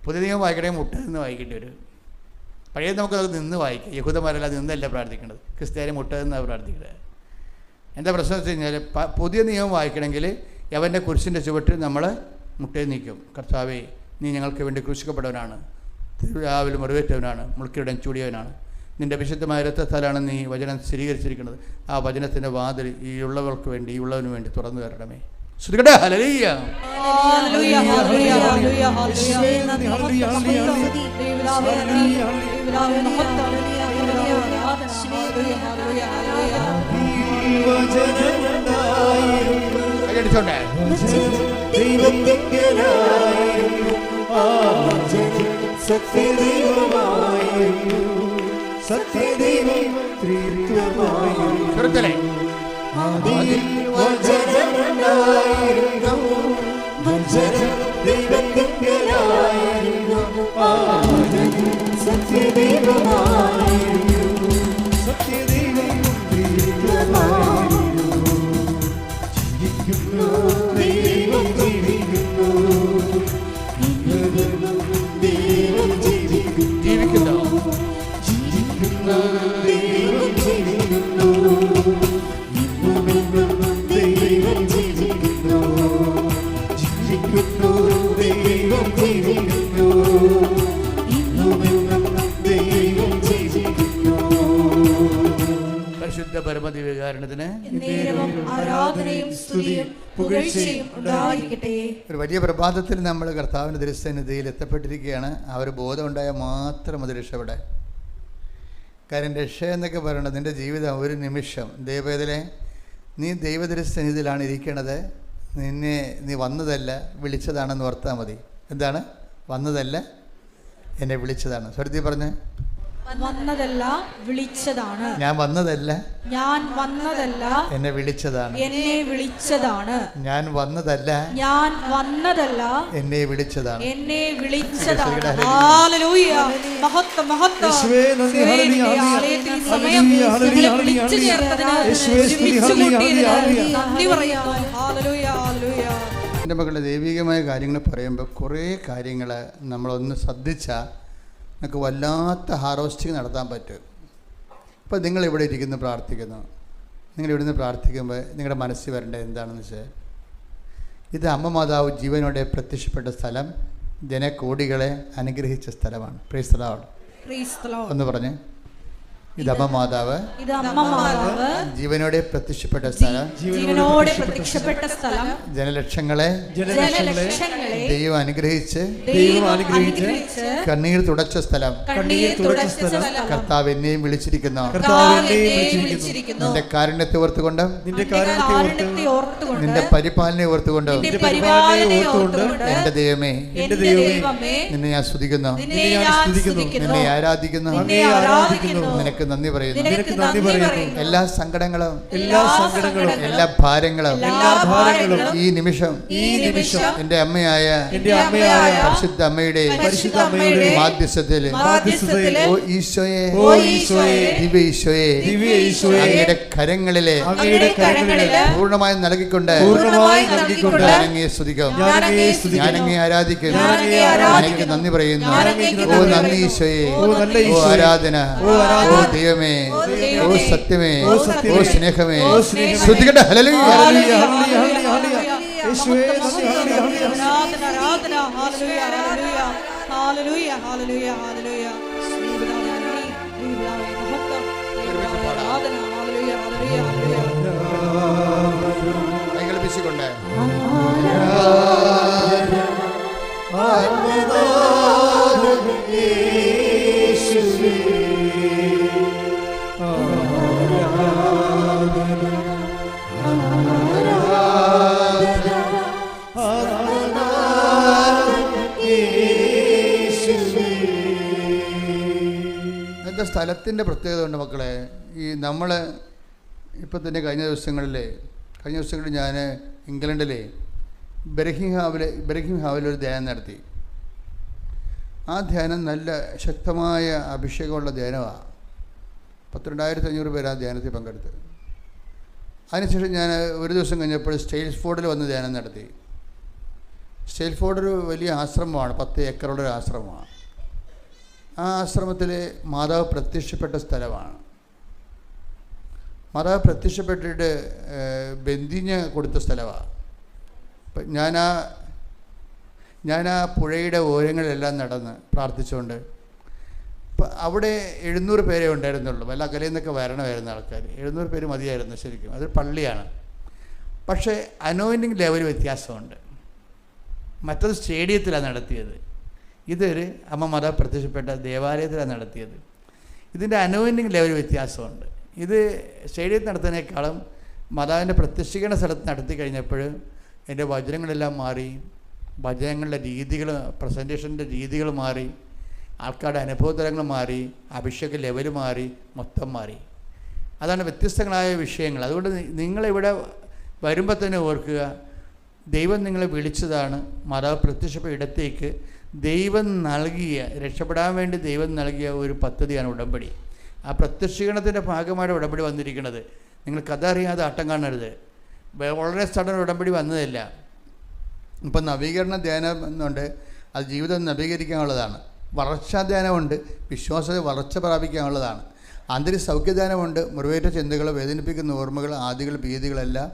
പുതിയ നിയമം വായിക്കണമെങ്കിൽ മുട്ടതെന്ന് വായിക്കേണ്ടി വരും. പഴയ നമുക്ക് നിന്ന് വായിക്കാം. യഹൂദന്മാരല്ല നിന്നല്ല പ്രാർത്ഥിക്കേണ്ടത്, ക്രിസ്ത്യാനി മുട്ടതെന്നാണ് പ്രാർത്ഥിക്കുന്നത്. എന്താ പ്രശ്നം വെച്ച് കഴിഞ്ഞാൽ പുതിയ നിയമം വായിക്കണമെങ്കിൽ അവൻ്റെ കുരിശിൻ്റെ ചുവട്ടിൽ നമ്മൾ മുട്ടയിൽ നിൽക്കും. കർത്താവേ, നീ ഞങ്ങൾക്ക് വേണ്ടി ക്രൂശിക്കപ്പെട്ടവനാണ്, തിരുവിലാവിൽ മുറിവേറ്റവനാണ്, മുൾക്കിടം ചൂടിയവനാണ്, നിൻ്റെ വിശുദ്ധമായ രക്തത്താലാണ് നീ വചനം സ്ഥിരീകരിച്ചിരിക്കുന്നത്. ആ വചനത്തിൻ്റെ വാതിൽ ഈ ഉള്ളവർക്ക് വേണ്ടി, ഈ ഉള്ളവന് വേണ്ടി തുറന്നു തരണമേ. ശ്രുതികട ഹല്ലേലൂയ. ആദിയിൽ വചനമുണ്ടായിരുന്നു, വചനം ദൈവത്തിങ്കലായിരുന്നു, ആദിയിൽ സത്യദൈവമായിരുന്നു, സത്യദൈവം ദൈവമായിരുന്നു. ജീവിക്കുന്നു ദൈവം ജീവിക്കുന്നു, ദൈവം ജീവിക്കുന്നു, ജീവിക്കുന്നു ദൈവം ജീവിക്കുന്നു, ദൈവം ജീവിക്കുന്നു, ജീവിക്കുന്നു ദൈവം ജീവിക്കുന്നു, ദൈവം ജീവിക്കുന്നു. പരിശുദ്ധ പരമദിവ്യകാരുണ്യത്തിന് നേരവും ആരാധനയും സ്തുതിയും പുകഴ്ചയും ഉണ്ടായിരിക്കട്ടെ. ഒരു വലിയ പ്രഭാതത്തിൽ നമ്മൾ കർത്താവിൻ്റെ തിരുസന്നിധിയിൽ എത്തപ്പെട്ടിരിക്കുകയാണ്. ആ ഒരു ബോധമുണ്ടായാൽ മാത്രം അത് രക്ഷപ്പെടാൻ. കാര്യം രക്ഷ എന്നൊക്കെ പറയണത് നിൻ്റെ ജീവിതം ഒരു നിമിഷം ദൈവവേദനെ നീ ദൈവതിരുസന്നിധിയിലാണ് ഇരിക്കണത്. നീ വന്നതല്ല വിളിച്ചതാണെന്ന് ഓർത്താൽ മതി. എന്താണ്? വന്നതല്ല എന്നെ വിളിച്ചതാണ്. സ്വരത്തിൽ പറഞ്ഞ്, വന്നതല്ല വിളിച്ചതാണ്. ഞാൻ വന്നതല്ല ഞാൻ വന്നതല്ല എന്നെ വിളിച്ചതാണ്. എന്നെ വിളിച്ചതാണ്. ഞാൻ വന്നതല്ല ഞാൻ വന്നതല്ല എന്നെ വിളിച്ചതാണ്. എന്നെ വിളിച്ചതാണ്. ഹല്ലേലൂയ. മഹത്വം മഹത്വം. യേശുവേ നന്ദി, ഹല്ലേലൂയ, ആലയത്തിൽ ഈ സമയം ഹല്ലേലൂയ, ഞങ്ങളെ വിളിച്ചു ചേർത്തതിന് യേശുവേ സ്തുതി, ഒരുമിച്ച് ഹല്ലേലൂയ, കൂട്ടിയതിന് ഹല്ലേലൂയ. നന്ദി പറയുന്നു. Hallelujah hallelujah. എൻ്റെ മക്കളുടെ ദൈവികമായ കാര്യങ്ങൾ പറയുമ്പോൾ കുറേ കാര്യങ്ങൾ നമ്മളൊന്ന് ശ്രദ്ധിച്ചാൽ നമുക്ക് വല്ലാത്ത ഹാർവസ്റ്റിങ് നടത്താൻ പറ്റും. ഇപ്പോൾ നിങ്ങളിവിടെ ഇരിക്കുന്നു, പ്രാർത്ഥിക്കുന്നു. നിങ്ങളിവിടെ നിന്ന് പ്രാർത്ഥിക്കുമ്പോൾ നിങ്ങളുടെ മനസ്സിൽ വരേണ്ടത് എന്താണെന്ന് വെച്ചാൽ, ഇത് അമ്മ മാതാവ് ജീവനോടെ പ്രത്യക്ഷപ്പെട്ട സ്ഥലം, ജനകോടികളെ അനുഗ്രഹിച്ച സ്ഥലമാണ്. Price the Lord. Praise the Lord. ഒന്ന് പറഞ്ഞ്, ഇത് അമ്മ മാതാവ് ഇത് അമ്മ മാതാവ് ജീവനോടെ പ്രത്യക്ഷപ്പെട്ട സ്ഥലം, ജീവനോടെ പ്രത്യക്ഷപ്പെട്ട സ്ഥലം, ജനലക്ഷങ്ങളെ ജനലക്ഷങ്ങളെ ദൈവം അനുഗ്രഹിച്ച് ദൈവം അനുഗ്രഹിച്ച് കണ്ണീർ തുടച്ച സ്ഥലം. കണ്ണീർ തുടച്ച സ്ഥലം. കർത്താവ് എന്നെയും വിളിച്ചിരിക്കുന്നു. കർത്താവ് എന്നെ വിളിച്ചിരിക്കുന്നു. നിന്റെ കാരുണ്യത്തെ ഓർത്തുകൊണ്ടും നിന്റെ കാരുണ്യത്തെ ഓർത്തുകൊണ്ട് നിന്റെ പരിപാലനെ ഓർത്തുകൊണ്ടും നിന്റെ പരിപാലനയെ ഓർത്തുകൊണ്ട് എന്റെ ദൈവമേ എന്റെ ദൈവമേ നിന്നെ ഞാൻ സ്തുതിക്കുന്നു, നിന്നെ ഞാൻ സ്തുതിക്കുന്നു, നിന്നെ ആരാധിക്കുന്നു, നിന്നെ ആരാധിക്കുന്നു, നിനക്ക് നന്ദി പറയുന്നു. നിനക്ക് നന്ദി പറയുന്നു. എല്ലാ സങ്കടങ്ങളും എല്ലാ സങ്കടങ്ങളും എല്ലാ ഭാരങ്ങളും എല്ലാ ഭാരങ്ങളും ഈ നിമിഷം എന്റെ അമ്മയായ പരിശുദ്ധ അമ്മയുടെ പരിശുദ്ധ അമ്മയുടെ മാധ്യസ്ഥത്തിൽ മാധ്യസ്ഥത്തിലെ ഓ ഈശോയെ, ഓ ഈശോയെ, ദിവ്യ ഈശോയെ, ദിവ്യ ഈശോയെ, അങ്ങയുടെ കരങ്ങളിലെ അങ്ങയുടെ കരങ്ങളില് പൂർണ്ണമായും നൽകിക്കൊണ്ട് പൂർണ്ണമായി നൽകിക്കൊണ്ട് ഞാൻ അങ്ങയെ സ്തുതിക്കും, ഞാൻ അങ്ങയെ സ്തുതിക്കും, ഞാൻ അങ്ങയെ ആരാധിക്കും, ഞാൻ അങ്ങയെ ആരാധിക്കും, എനിക്ക് നന്ദി പറയുന്നു. ഞാൻ അങ്ങേക്ക് ഓ നന്ദി നന്ദി പറയുന്നു. ഈശോയെ, ഓ നല്ല ഓ ഈശോയെ, ആരാധന, ഓ ആരാധന, ഓ ദൈവമേ, ഓ സത്യമേ, ഓ സത്യമേ, ഓ സ്നേഹമേ, ഓ സ്നേഹമേ. ശ്രുതികട്ടെ. ഹല്ലേലൂയ. ഹല്ലേലൂയ, ഹല്ലേലൂയ, ഹല്ലേലൂയ. യേശുവേ നന്ദി, ഹല്ലേലൂയ, ഹല്ലേലൂയ. ആരാധന ആരാധന. ഹല്ലേലൂയ ഹല്ലേലൂയ ഹല്ലേലൂയ ഹല്ലേലൂയ ഹല്ലേലൂയ. ശ്രീപിതാവേ നന്ദി, ശ്രീപിതാവേ മഹത്വം, ശ്രീപിതാവേ ആരാധന. ഹല്ലേലൂയ ഹല്ലേലൂയ ഹല്ലേലൂയ. കൈകൾ വീശിക്കൊണ്ട് ഇന്നത്തെ സ്ഥലത്തിൻ്റെ പ്രത്യേകത ഉണ്ട് മക്കളെ. ഈ നമ്മൾ ഇപ്പം തന്നെ കഴിഞ്ഞ ദിവസങ്ങളിൽ ഞാൻ ഇംഗ്ലണ്ടിലെ ബെർഹിംഹാമിൽ ഒരു ധ്യാനം നടത്തി. ആ ധ്യാനം നല്ല ശക്തമായ അഭിഷേകമുള്ള ധ്യാനമാണ്. 12,500 പേര് ആ ധ്യാനത്തിൽ പങ്കെടുത്ത്. അതിനുശേഷം ഞാൻ ഒരു ദിവസം കഴിഞ്ഞപ്പോൾ സ്റ്റെയിൽസ്ഫോർഡിൽ വന്ന് ധ്യാനം നടത്തി. സ്റ്റെയിൽസ്ഫോർഡ് ഒരു വലിയ ആശ്രമമാണ്, 10 ഏക്കറുള്ള ഒരു ആശ്രമമാണ്. ആ ആശ്രമത്തിൽ മാതാവ് പ്രത്യക്ഷപ്പെട്ട സ്ഥലമാണ്. മാതാവ് പ്രത്യക്ഷപ്പെട്ടിട്ട് ബന്ധിഞ്ഞ് കൊടുത്ത സ്ഥലമാണ്. അപ്പം ഞാൻ ആ പുഴയുടെ ഓരങ്ങളിലെല്ലാം നടന്ന് പ്രാർത്ഥിച്ചുകൊണ്ട്, അപ്പം അവിടെ 700 പേരെ ഉണ്ടായിരുന്നുള്ളൂ. വല്ല അകലയിൽ നിന്നൊക്കെ വരണമായിരുന്ന ആൾക്കാർ. 700 പേര് മതിയായിരുന്നു ശരിക്കും. അതൊരു പള്ളിയാണ്. പക്ഷേ അനോയിൻറ്റിങ് ലെവൽ വ്യത്യാസമുണ്ട്. മറ്റത് സ്റ്റേഡിയത്തിലാണ് നടത്തിയത്. ഇതൊരു അമ്മ മാതാവ് പ്രത്യക്ഷപ്പെട്ട ദേവാലയത്തിലാണ് നടത്തിയത്. ഇതിൻ്റെ അനോയിൻറ്റിങ് ലെവൽ വ്യത്യാസമുണ്ട്. ഇത് സ്റ്റേഡിയത്തിൽ നടത്തുന്നതിനേക്കാളും മാതാവിൻ്റെ പ്രത്യക്ഷീകരണ സ്ഥലത്ത് നടത്തി കഴിഞ്ഞപ്പോൾ എൻ്റെ വചനങ്ങളെല്ലാം മാറി, വചനങ്ങളുടെ രീതികൾ, പ്രസൻറ്റേഷൻ്റെ രീതികൾ മാറി, ആൾക്കാരുടെ അനുഭവതലങ്ങൾ മാറി, അഭിഷേക ലെവൽ മാറി, മൊത്തം മാറി. അതാണ് വ്യത്യസ്തങ്ങളായ വിഷയങ്ങൾ. അതുകൊണ്ട് നിങ്ങളിവിടെ വരുമ്പോൾ തന്നെ ഓർക്കുക, ദൈവം നിങ്ങളെ വിളിച്ചതാണ്. മാതാവ് പ്രത്യക്ഷപ്പെട്ട ഇടത്തേക്ക് ദൈവം നൽകിയ, രക്ഷപ്പെടാൻ വേണ്ടി ദൈവം നൽകിയ ഒരു പദ്ധതിയാണ് ഉടമ്പടി. ആ പ്രത്യക്ഷീകരണത്തിൻ്റെ ഭാഗമായിട്ട് ഉടമ്പടി വന്നിരിക്കുന്നത്. നിങ്ങൾ കഥ അറിയാതെ ആട്ടം കാണരുത്. വളരെ സഡൻ ഉടമ്പടി വന്നതല്ല. ഇപ്പം നവീകരണ ധ്യാനം എന്നുണ്ട്, അത് ജീവിതം നവീകരിക്കാനുള്ളതാണ്. വളർച്ചാ ധ്യാനമുണ്ട്, വിശ്വാസത്തെ വളർച്ച പ്രാപിക്കാനുള്ളതാണ്. ആന്തരിക സൗഖ്യദാനമുണ്ട്, മുറിവേറ്റ ചിന്തകൾ, വേദനിപ്പിക്കുന്ന ഓർമ്മകൾ, ആദികൾ, ഭീതികളെല്ലാം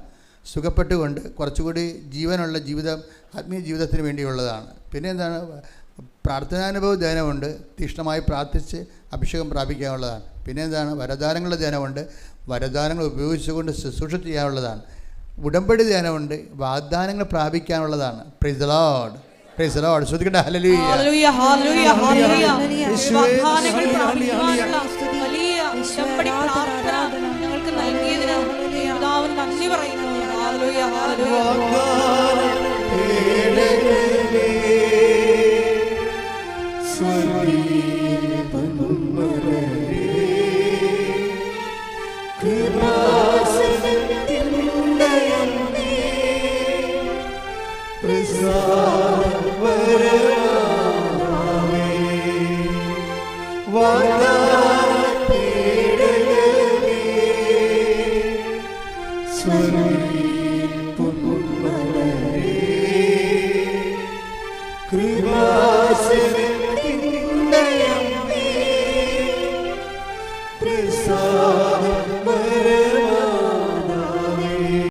സുഖപ്പെട്ടുകൊണ്ട് കുറച്ചുകൂടി ജീവനുള്ള ജീവിതം, ആത്മീയ ജീവിതത്തിന് വേണ്ടിയുള്ളതാണ്. പിന്നെ എന്താണ്, പ്രാർത്ഥനാനുഭവ ധ്യാനമുണ്ട്, തീക്ഷ്ണമായി പ്രാർത്ഥിച്ച് അഭിഷേകം പ്രാപിക്കാനുള്ളതാണ്. പിന്നെ എന്താണ്, വരദാനങ്ങളുടെ ധ്യാനമുണ്ട്, വരദാനങ്ങൾ ഉപയോഗിച്ചുകൊണ്ട് ശുശ്രൂഷ ചെയ്യാനുള്ളതാണ്. ഉടമ്പടി ധ്യാനമുണ്ട്, വാഗ്ദാനങ്ങൾ പ്രാപിക്കാനുള്ളതാണ്. Praise the Lord, praise the Lord. ശ്രദ്ധിക്കട്ടെ. ഹല്ലേലൂയ, ഹല്ലേലൂയ, ഹല്ലേലൂയ, ഹല്ലേലൂയ. വാഗ്ദാനങ്ങൾ പ്രാപിക്കാനുള്ള വലിയ ഉടമ്പടി പ്രാർത്ഥന ഞങ്ങൾക്ക് നൽകിയതിന് പിതാവിന് നന്ദി പറയുന്നു. Hallelujah, hallelujah. കൃപ